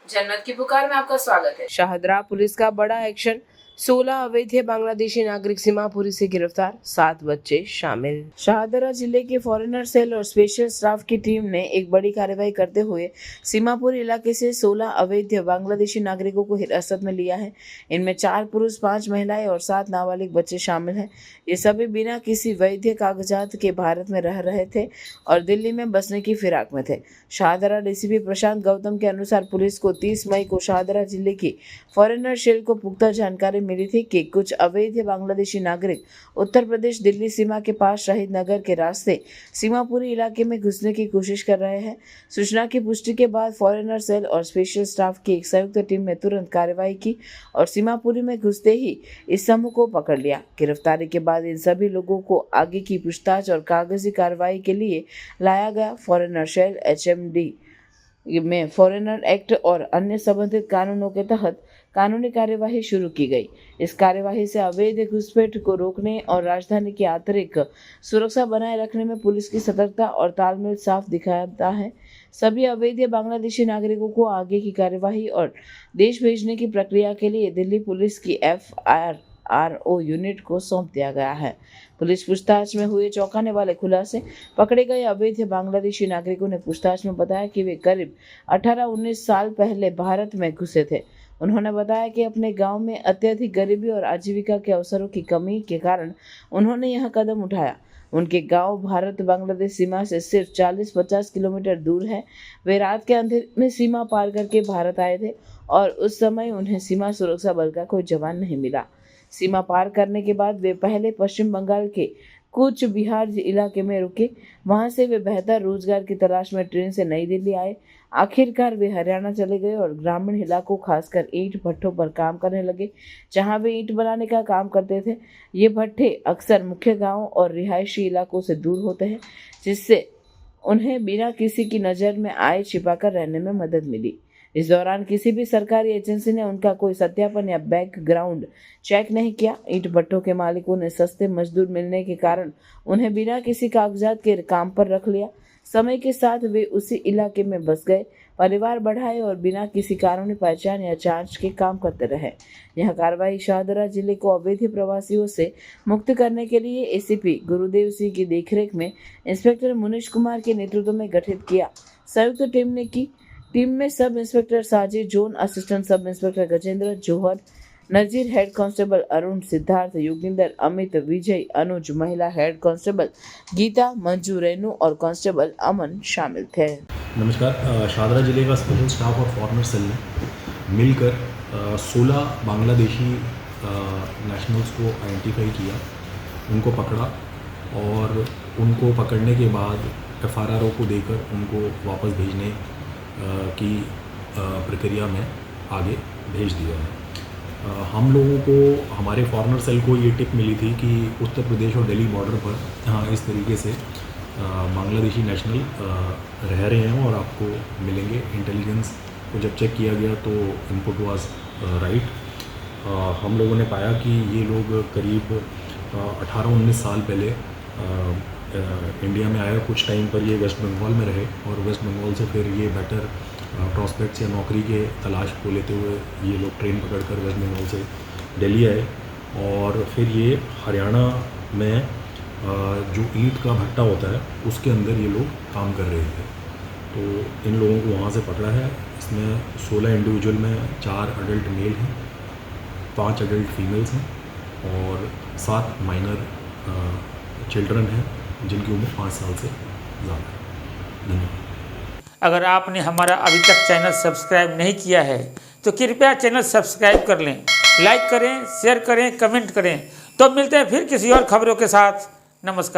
जन्नत की पुकार में आपका स्वागत है। शाहदरा पुलिस का बड़ा एक्शन, 16 अवैध बांग्लादेशी नागरिक सीमापुरी से गिरफ्तार, 7 बच्चे शामिल। शाहदरा जिले के फॉरेनर सेल और स्पेशल स्टाफ की टीम ने एक बड़ी कार्रवाई करते हुए सीमापुरी इलाके से 16 अवैध बांग्लादेशी नागरिकों को हिरासत में लिया है। इनमें 4 पुरुष, 5 महिलाएं और 7 नाबालिग बच्चे शामिल हैं। ये सभी बिना किसी वैध कागजात के भारत में रह रहे थे और दिल्ली में बसने की फिराक में थे। शाहदरा डीसीपी प्रशांत गौतम के अनुसार पुलिस को 30 मई को शाहदरा जिले की फॉरेनर सेल को पुख्ता जानकारी मिली थी कि कुछ अवैध बांग्लादेशी नागरिक उत्तर प्रदेश दिल्ली सीमा के पास शहीद नगर के रास्ते सीमापुरी इलाके में घुसने की कोशिश कर रहे हैं। सूचना की पुष्टि के बाद फॉरेनर सेल और स्पेशल स्टाफ की एक संयुक्त टीम ने तुरंत कार्रवाई की और सीमापुरी में घुसते ही इस समूह को पकड़ लिया। गिरफ्तारी के बाद इन सभी लोगों को आगे की पूछताछ और कागजी कार्रवाई के लिए लाया गया। फॉरेनर सेल HMD में फॉरेनर एक्ट और अन्य संबंधित कानूनों के तहत कानूनी कार्यवाही शुरू की गई। इस कार्यवाही से अवैध घुसपैठ को रोकने और राजधानी की आंतरिक सुरक्षा बनाए रखने में पुलिस की सतर्कता और तालमेल साफ दिखाता है। सभी अवैध बांग्लादेशी नागरिकों को आगे की कार्यवाही और देश भेजने की प्रक्रिया के लिए दिल्ली पुलिस की FRO यूनिट को सौंप दिया गया है। पुलिस पूछताछ में हुए चौंकाने वाले खुलासे, पकड़े गए अवैध बांग्लादेशी नागरिकों ने पूछताछ में बताया कि वे करीब 18-19 साल पहले भारत में घुसे थे। उन्होंने बताया कि अपने गांव में अत्यधिक गरीबी और आजीविका के अवसरों की कमी के कारण उन्होंने यह कदम उठाया। उनके गांव भारत बांग्लादेश सीमा से सिर्फ 40-50 किलोमीटर दूर है। वे रात के अंधेरे में सीमा पार करके भारत आए थे और उस समय उन्हें सीमा सुरक्षा बल का कोई जवान नहीं मिला। सीमा पार करने के बाद वे पहले पश्चिम बंगाल के कूच बिहार इलाके में रुके। वहां से वे बेहतर रोजगार की तलाश में ट्रेन से नई दिल्ली आए। आखिरकार वे हरियाणा चले गए और ग्रामीण इलाकों खासकर ईंट भट्ठों पर काम करने लगे, जहां वे ईंट बनाने का काम करते थे। ये भट्ठे अक्सर मुख्य गांवों और रिहायशी इलाकों से दूर होते हैं, जिससे उन्हें बिना किसी की नज़र में आए छिपाकर रहने में मदद मिली। इस दौरान किसी भी सरकारी एजेंसी ने उनका कोई सत्यापन या बैकग्राउंड चेक नहीं किया। ईंट भट्ठों के मालिकों ने सस्ते मजदूर मिलने के कारण उन्हें बिना किसी कागजात के काम पर रख लिया। समय के साथ वे उसी इलाके में बस गए, परिवार बढ़ाए और बिना किसी कानूनी पहचान या जांच के काम करते रहे। यह कार्रवाई शाहदरा जिले को अवैध प्रवासियों से मुक्त करने के लिए ACP गुरुदेव सिंह की देखरेख में इंस्पेक्टर मुनीश कुमार के नेतृत्व में गठित किया। संयुक्त टीम में sub inspector Sajid, zone assistant sub inspector Gajendra, जौहर, नजीर, हेड कांस्टेबल अरुण, सिद्धार्थ, योगिंदर, अमित, विजय, अनुज, महिला हेड कांस्टेबल गीता, मंजू, रेनू और कांस्टेबल अमन शामिल थे। नमस्कार। शाहदरा जिले का स्पेशल स्टाफ और फॉरेनर सेल ने मिलकर 16 बांग्लादेशी नेशनल्स को आइडेंटिफाई किया, उनको पकड़ा और उनको पकड़ने के बाद FRO को देकर उनको वापस भेजने की प्रक्रिया में आगे भेज दिया है। हम लोगों को, हमारे फॉरेनर सेल को ये टिप मिली थी कि उत्तर प्रदेश और दिल्ली बॉर्डर पर इस तरीके से बांग्लादेशी नेशनल रह रहे हैं और आपको मिलेंगे। इंटेलिजेंस को जब चेक किया गया तो इनपुट वाज राइट। हम लोगों ने पाया कि ये लोग करीब 18-19 साल पहले इंडिया में आया। कुछ टाइम पर ये वेस्ट बंगाल में रहे और वेस्ट बंगाल से फिर ये बेटर प्रॉस्पेक्ट्स या नौकरी के तलाश को लेते हुए ये लोग ट्रेन पकड़कर वेस्ट बंगाल से दिल्ली आए और फिर ये हरियाणा में जो ईंट का भट्टा होता है उसके अंदर ये लोग काम कर रहे थे। तो इन लोगों को वहाँ से पकड़ा है। इसमें 16 इंडिविजुअल में 4 अडल्ट मेल हैं, 5 अडल्ट फीमेल्स हैं और 7 माइनर चिल्ड्रन हैं जिनकी उम्र 5 साल से ज़्यादा है। धन्यवाद। अगर आपने हमारा अभी तक चैनल सब्सक्राइब नहीं किया है तो कृपया चैनल सब्सक्राइब कर लें, लाइक करें, शेयर करें, कमेंट करें। तो मिलते हैं फिर किसी और खबरों के साथ। नमस्कार।